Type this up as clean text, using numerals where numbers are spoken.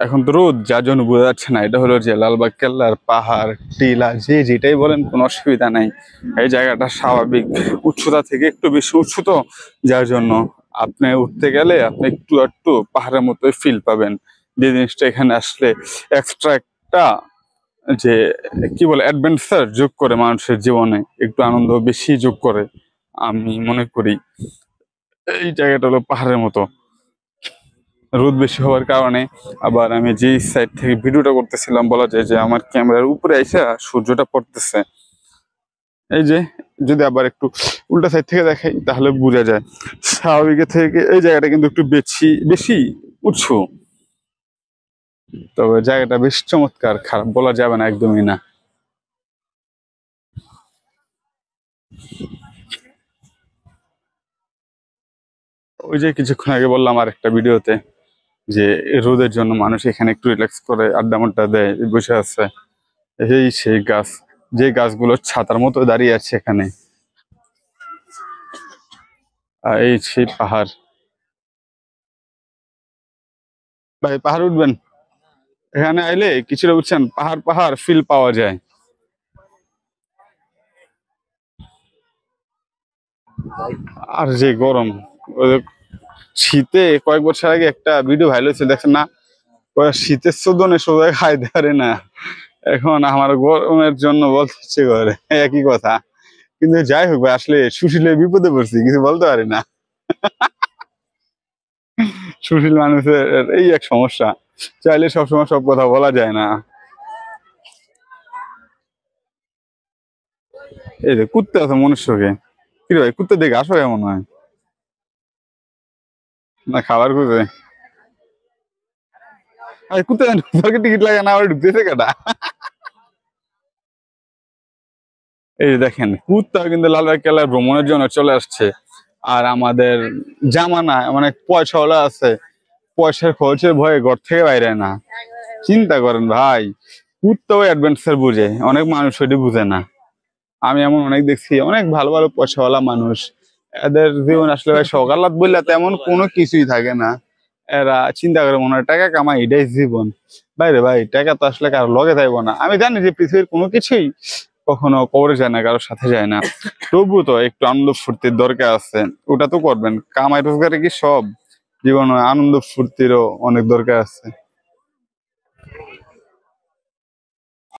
এখন তো রোদ, যার জন্য বোঝা যাচ্ছে না। এটা হলো যে লালবাগ কেল্লার পাহাড়, টিলা, যে যেটাই বলেন কোনো অসুবিধা নাই। এই জায়গাটা স্বাভাবিক উচ্চতা থেকে একটু বেশি উচ্চত, যার জন্য আপনি উঠতে গেলে আপনি একটু একটু পাহাড়ের মতোই ফিল পাবেন। যে জিনিসটা এখানে আসলে এক্সট্রা একটা যে কি বলে অ্যাডভেঞ্চার যোগ করে, মানুষের জীবনে একটু আনন্দ বেশি যোগ করে আমি মনে করি। এই জায়গাটা হলো পাহাড়ের মতো। রোদ বেশি হওয়ার কারণে আবার আমি যে সাইড থেকে ভিডিওটা করতেছিলাম, বলা যায় যে আমার ক্যামেরার উপরে এসে সূর্যটা পড়তেছে। এই যে যদি আবার একটু উল্টা সাইড থেকে দেখাই তাহলে বোঝা যায় স্বাভাবিকের থেকে এই জায়গাটা কিন্তু একটু বেশি বেশি উঁচু। তবে জায়গাটা বেশ চমৎকার, খারাপ বলা যাবে না, একদমই না। ওই যে কিছুক্ষণ আগে বললাম আর একটা ভিডিওতে যে রোদের জন্য মানুষ এখানে একটু রিল্যাক্স করে আড্ডা মাড্ডা দেয়, বসে আছে। এই সেই গাছ, যে গাছগুলো ছাতার মতো দাঁড়িয়ে আছে এখানে। আর এই সেই পাহাড়। ভাই পাহাড় উঠবেন? এখানে আইলে কিছুটা বুঝছেন পাহাড় পাহাড় ফিল পাওয়া যায়। আর যে গরম, ওই যে শীতে কয়েক বছর আগে একটা ভিডিও ভাইরাল হয়েছে, দেখেন না? শীতের চোদনে সোজা খাইতে পারে না। এখন আমার গরমের জন্য বলতে ইচ্ছে করে, একই কথা। কিন্তু যাই হোক ভাই, আসলে সুশীলে বিপদে পড়ছি, কিছু বলতে পারি না। সুশীল মানুষের এই এক সমস্যা, চাইলে সবসময় সব কথা বলা যায় না। এই যে কুত্তা আছে মনুষ্যকে, কি রে ভাই, কুত্তা দেখে আসো এমন হয় না খাবার খুঁজে? আরে কুত্তা টিকিট লাগে না, আবার ঢুকতেছে কেটা? এই যে দেখেন, কুত্তা কিন্তু লালবাগ কেল্লার ভ্রমণের জন্য চলে আসছে। আর আমাদের জামানা মানে পয়সাওয়ালা আছে, পয়সার খরচের ভয়ে ঘর থেকে বাইরে না। চিন্তা করেন ভাই, কুত্তাও অ্যাডভেঞ্চার বুঝে, অনেক মানুষ ওইটা বুঝে না। আমি এমন অনেক দেখছি, অনেক ভালো ভালো পয়সাওয়ালা মানুষ, এদের জীবন আসলে ভাই সকালাত বললে তেমন কোনো কিছুই থাকে না। এরা চিন্তা করে মনে হয় টাকা কামাই এটাই জীবন। বাইরে ভাই, টাকা তো আসলে কারো লগে যাইবো না। আমি জানি যে পৃথিবীর কোনো কিছুই কখনো কবরে যায় না, কারোর সাথে যায় না। তবু তো একটু আনন্দ ফুর্তির দরকার আছে, ওটা তো করবেন। কামাই রোজগারে কি সব? জীবনে আনন্দ ফুর্তিরও অনেক দরকার আছে।